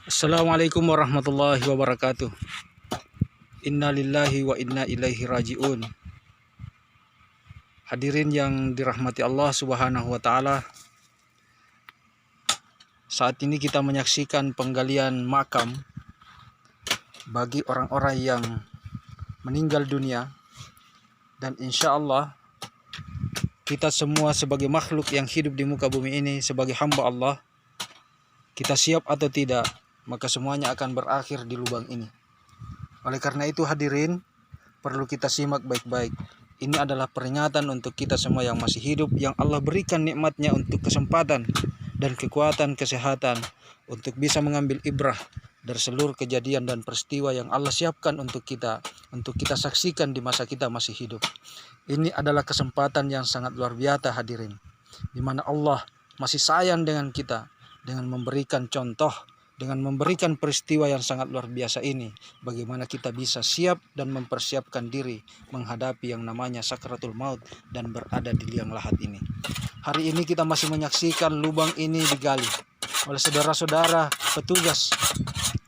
Assalamualaikum warahmatullahi wabarakatuh. Inna lillahi wa inna ilaihi raji'un. Hadirin yang dirahmati Allah subhanahu wa ta'ala, saat ini kita menyaksikan penggalian makam bagi orang-orang yang meninggal dunia. Dan insya Allah kita semua sebagai makhluk yang hidup di muka bumi ini, sebagai hamba Allah, kita siap atau tidak, maka semuanya akan berakhir di lubang ini. Oleh karena itu hadirin, perlu kita simak baik-baik. Ini adalah peringatan untuk kita semua yang masih hidup, yang Allah berikan nikmatnya untuk kesempatan dan kekuatan kesehatan untuk bisa mengambil ibrah dari seluruh kejadian dan peristiwa yang Allah siapkan untuk kita saksikan di masa kita masih hidup. Ini adalah kesempatan yang sangat luar biasa hadirin, di mana Allah masih sayang dengan kita dengan memberikan contoh, dengan memberikan peristiwa yang sangat luar biasa ini, bagaimana kita bisa siap dan mempersiapkan diri menghadapi yang namanya sakratul maut dan berada di liang lahat ini. Hari ini kita masih menyaksikan lubang ini digali oleh saudara-saudara petugas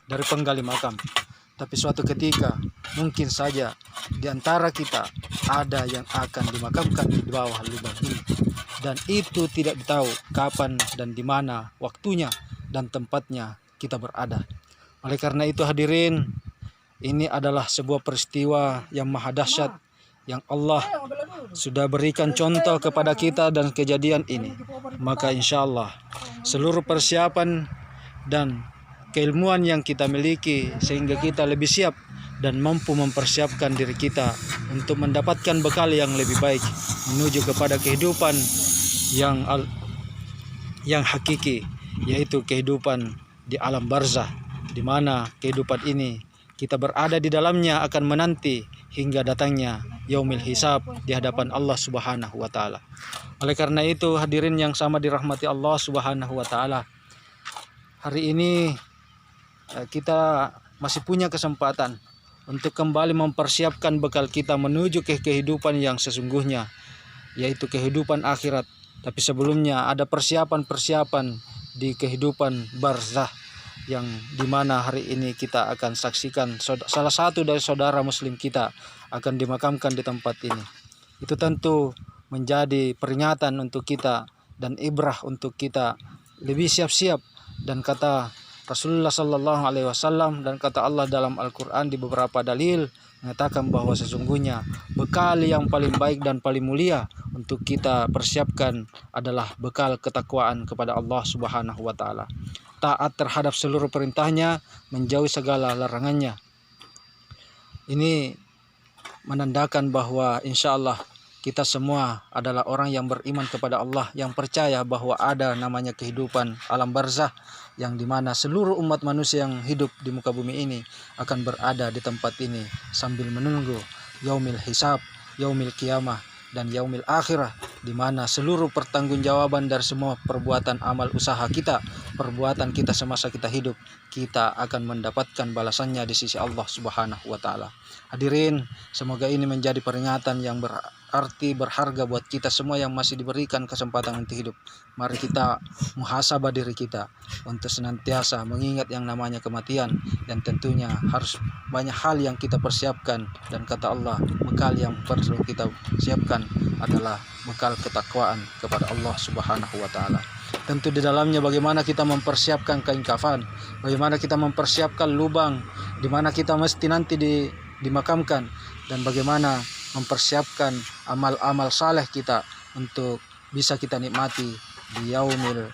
dari penggali makam. Tapi suatu ketika mungkin saja di antara kita ada yang akan dimakamkan di bawah lubang ini, dan itu tidak tahu kapan dan di mana waktunya dan tempatnya kita berada. Oleh karena itu hadirin, ini adalah sebuah peristiwa yang maha dahsyat yang Allah sudah berikan contoh kepada kita dan kejadian ini. Maka insya Allah seluruh persiapan dan keilmuan yang kita miliki sehingga kita lebih siap dan mampu mempersiapkan diri kita untuk mendapatkan bekal yang lebih baik menuju kepada kehidupan yang hakiki, yaitu kehidupan di alam barzah, di mana kehidupan ini kita berada di dalamnya akan menanti hingga datangnya yaumil hisab di hadapan Allah Subhanahu wa taala. Oleh karena itu hadirin yang sama dirahmati Allah Subhanahu wa taala, hari ini kita masih punya kesempatan untuk kembali mempersiapkan bekal kita menuju ke kehidupan yang sesungguhnya, yaitu kehidupan akhirat. Tapi sebelumnya ada persiapan-persiapan di kehidupan barzah yang dimana hari ini kita akan saksikan salah satu dari saudara muslim kita akan dimakamkan di tempat ini. Itu tentu menjadi peringatan untuk kita dan ibrah untuk kita lebih siap-siap, dan kata Rasulullah Sallallahu Alaihi Wasallam dan kata Allah dalam Al-Quran di beberapa dalil mengatakan bahwa sesungguhnya bekal yang paling baik dan paling mulia untuk kita persiapkan adalah bekal ketakwaan kepada Allah Subhanahu wa taala. Taat terhadap seluruh perintahnya, menjauhi segala larangannya. Ini menandakan bahwa insya Allah kita semua adalah orang yang beriman kepada Allah, yang percaya bahwa ada namanya kehidupan alam barzah, yang dimana seluruh umat manusia yang hidup di muka bumi ini akan berada di tempat ini sambil menunggu yaumil hisab, yaumil qiyamah, dan yaumil akhirah, di mana seluruh pertanggungjawaban dari semua perbuatan amal usaha kita, perbuatan kita semasa kita hidup, kita akan mendapatkan balasannya di sisi Allah Subhanahu wa taala. Hadirin, semoga ini menjadi peringatan yang berarti berharga buat kita semua yang masih diberikan kesempatan untuk hidup. Mari kita muhasabah diri kita untuk senantiasa mengingat yang namanya kematian, dan tentunya harus banyak hal yang kita persiapkan, dan kata Allah bekal yang perlu kita siapkan adalah bekal ketakwaan kepada Allah Subhanahu wa taala. Tentu di dalamnya bagaimana kita mempersiapkan kain kafan, bagaimana kita mempersiapkan lubang di mana kita mesti nanti dimakamkan, dan bagaimana mempersiapkan amal-amal saleh kita untuk bisa kita nikmati di yaumil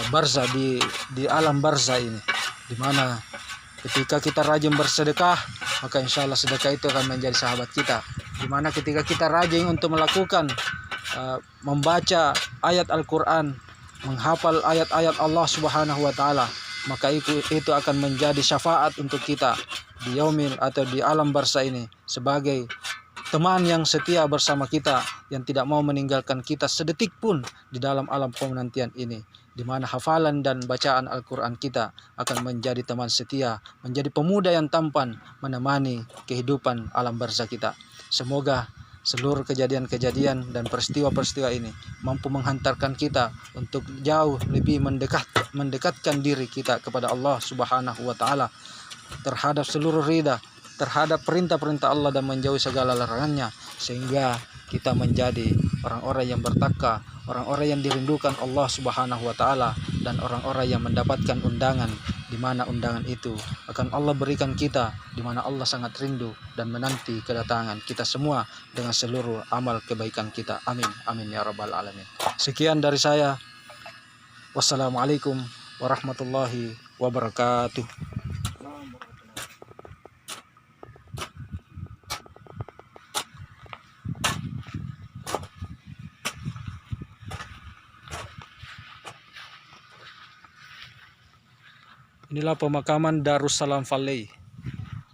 barzah, di alam barzah ini, di mana ketika kita rajin bersedekah, maka insya Allah sedekah itu akan menjadi sahabat kita. Di mana ketika kita rajin untuk melakukan membaca ayat Al-Quran, menghafal ayat-ayat Allah Subhanahu wa taala, maka itu akan menjadi syafaat untuk kita di yaumil atau di alam barzah ini, sebagai teman yang setia bersama kita, yang tidak mau meninggalkan kita sedetik pun di dalam alam penantian ini, di mana hafalan dan bacaan Al-Quran kita akan menjadi teman setia, menjadi pemuda yang tampan menemani kehidupan alam barzah kita. Semoga seluruh kejadian-kejadian dan peristiwa-peristiwa ini mampu menghantarkan kita untuk jauh lebih mendekatkan diri kita kepada Allah Subhanahu wa taala, terhadap seluruh ridha, terhadap perintah-perintah Allah dan menjauhi segala larangannya, sehingga kita menjadi orang-orang yang bertakwa, orang-orang yang dirindukan Allah Subhanahu wa taala, dan orang-orang yang mendapatkan undangan, di mana undangan itu akan Allah berikan kita, di mana Allah sangat rindu dan menanti kedatangan kita semua dengan seluruh amal kebaikan kita. Amin amin ya rabbal alamin. Sekian dari saya. Wassalamualaikum warahmatullahi wabarakatuh. Inilah pemakaman Darussalam Valley,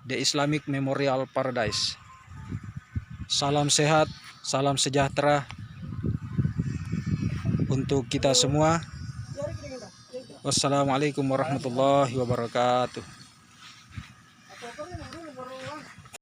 The Islamic Memorial Paradise. Salam sehat, salam sejahtera untuk kita semua. Wassalamualaikum warahmatullahi wabarakatuh.